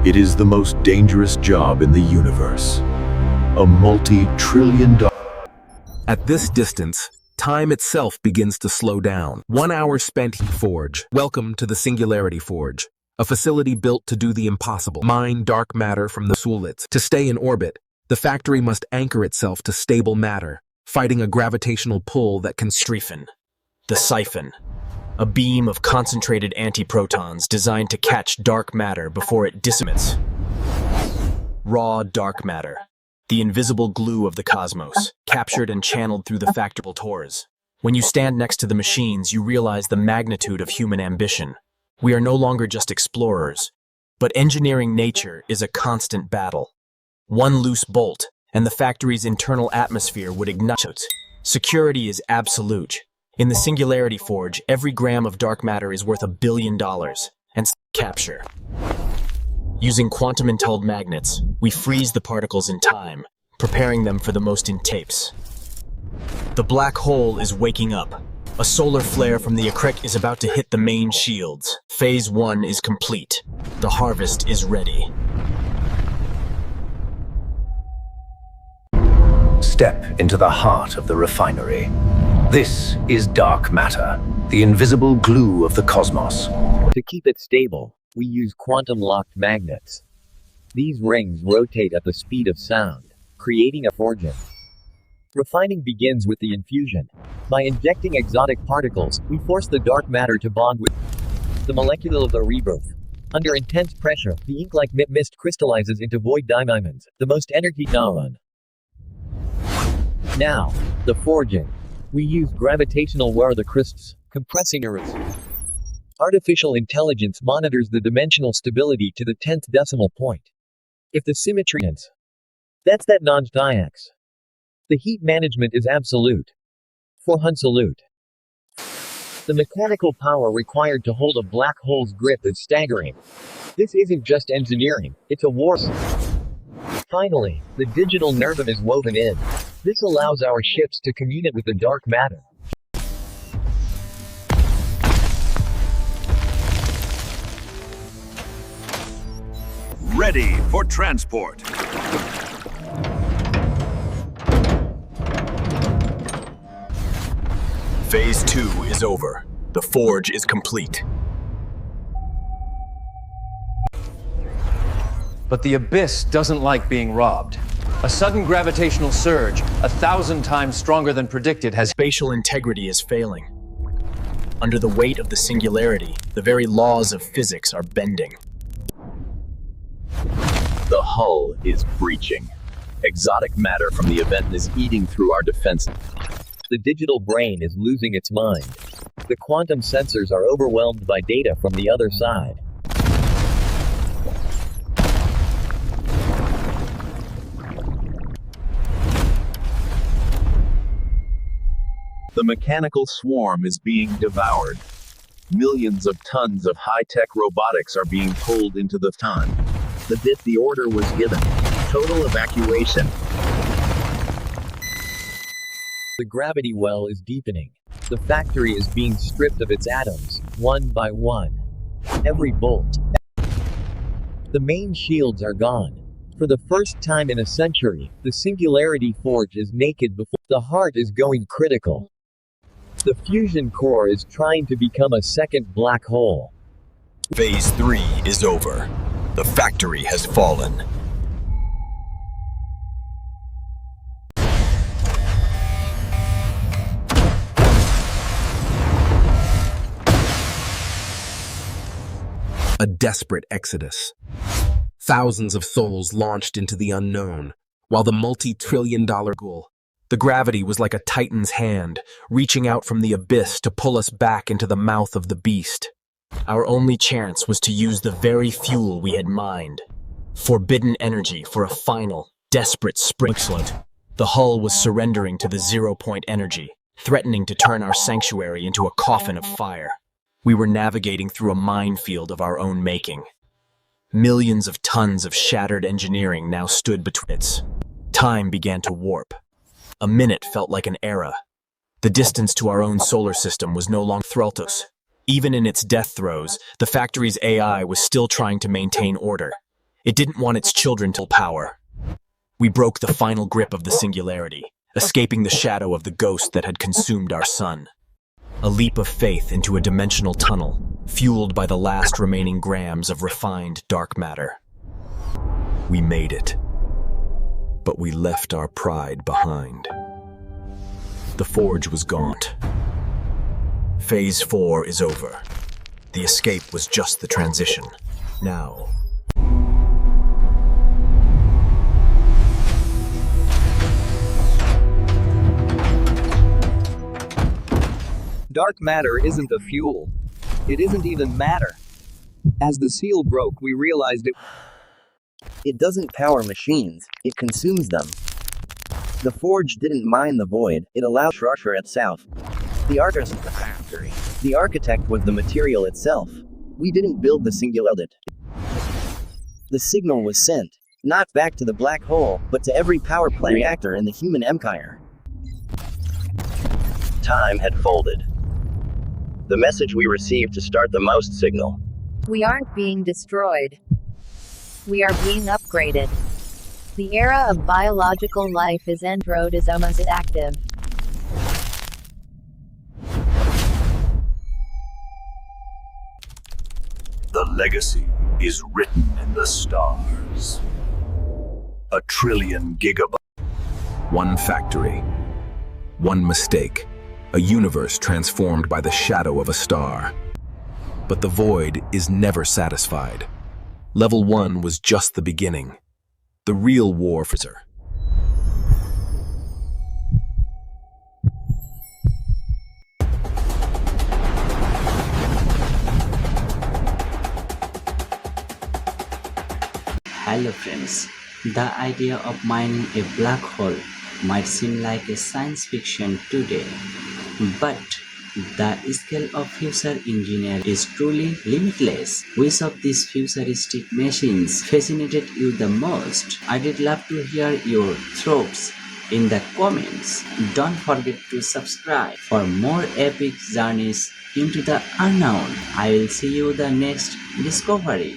It is the most dangerous job in the universe. A multi-trillion-dollar... At this distance, time itself begins to slow down. 1 hour spent in Forge. Welcome to the Singularity Forge, a facility built to do the impossible. Mine dark matter from the Sulits. To stay in orbit, the factory must anchor itself to stable matter, fighting a gravitational pull that can Strephin, the siphon, a beam of concentrated antiprotons designed to catch dark matter before it dissipates. Raw dark matter, the invisible glue of the cosmos, captured and channeled through the factory tores. When you stand next to the machines, you realize the magnitude of human ambition. We are no longer just explorers, but engineering nature is a constant battle. One loose bolt, and the factory's internal atmosphere would ignite. Security is absolute. In the Singularity Forge, every gram of dark matter is worth $1 billion, and capture. Using quantum-entangled magnets, we freeze the particles in time, preparing them for the most intense. The black hole is waking up. A solar flare from the Akrek is about to hit the main shields. Phase 1 is complete. The harvest is ready. Step into the heart of the refinery. This is dark matter, the invisible glue of the cosmos. To keep it stable, we use quantum-locked magnets. These rings rotate at the speed of sound, creating a forging. Refining begins with the infusion. By injecting exotic particles, we force the dark matter to bond with the molecule of the rebirth. Under intense pressure, the ink-like mist crystallizes into void diamonds, the most energy neuron. Now, the forging. We use gravitational wear the crisps, compressing errors. Artificial intelligence monitors the dimensional stability to the 10th decimal point. If the symmetry ends, that's that non-diax. The heat management is absolute. For Hun salute. The mechanical power required to hold a black hole's grip is staggering. This isn't just engineering, it's a war. Finally, the digital nerve is woven in. This allows our ships to communicate with the dark matter. Ready for transport. Phase 2 is over. The forge is complete. But the abyss doesn't like being robbed. A sudden gravitational surge, 1,000 times stronger than predicted, has... Spatial integrity is failing. Under the weight of the singularity, the very laws of physics are bending. The hull is breaching. Exotic matter from the event is eating through our defense. The digital brain is losing its mind. The quantum sensors are overwhelmed by data from the other side. The mechanical swarm is being devoured. Millions of tons of high-tech robotics are being pulled into the ton. The order was given. Total evacuation. The gravity well is deepening. The factory is being stripped of its atoms, one by one. Every bolt. The main shields are gone. For the first time in a century, the Singularity Forge is naked before the heart is going critical. The fusion core is trying to become a second black hole. Phase 3 is over. The factory has fallen. a desperate exodus. Thousands of souls launched into the unknown, while the multi-trillion-dollar goal. The gravity was like a titan's hand, reaching out from the abyss to pull us back into the mouth of the beast. Our only chance was to use the very fuel we had mined. Forbidden energy for a final, desperate spring. The hull was surrendering to the zero-point energy, threatening to turn our sanctuary into a coffin of fire. We were navigating through a minefield of our own making. Millions of tons of shattered engineering now stood between us. Time began to warp. A minute felt like an era. The distance to our own solar system was no longer Thraltos. Even in its death throes, the factory's AI was still trying to maintain order. It didn't want its children to power. We broke the final grip of the singularity, escaping the shadow of the ghost that had consumed our sun. A leap of faith into a dimensional tunnel, fueled by the last remaining grams of refined dark matter. We made it, but we left our pride behind. The forge was gaunt. Phase 4 is over. The escape was just the transition. Now, Dark matter isn't a fuel. It isn't even matter. As the seal broke, we realized It doesn't power machines, it consumes them. The forge didn't mine the void, it allowed Shrusher itself. The artist was the factory. The architect was the material itself. We didn't build the singularity. The signal was sent, not back to the black hole, but to every power plant reactor in the human empire. Time had folded. The message we received to start the most signal. We aren't being destroyed. We are being upgraded. The era of biological life is Road is almost active. The legacy is written in the stars. 1 trillion gigabytes. One factory. One mistake. A universe transformed by the shadow of a star. But the void is never satisfied. Level 1 was just the beginning. The real war for her. Hello friends, the idea of mining a black hole might seem like a science fiction today, but the scale of future engineering is truly limitless. Which of these futuristic machines fascinated you the most? I did love to hear your thoughts in the comments. Don't forget to subscribe for more epic journeys into the unknown. I will see you the next discovery.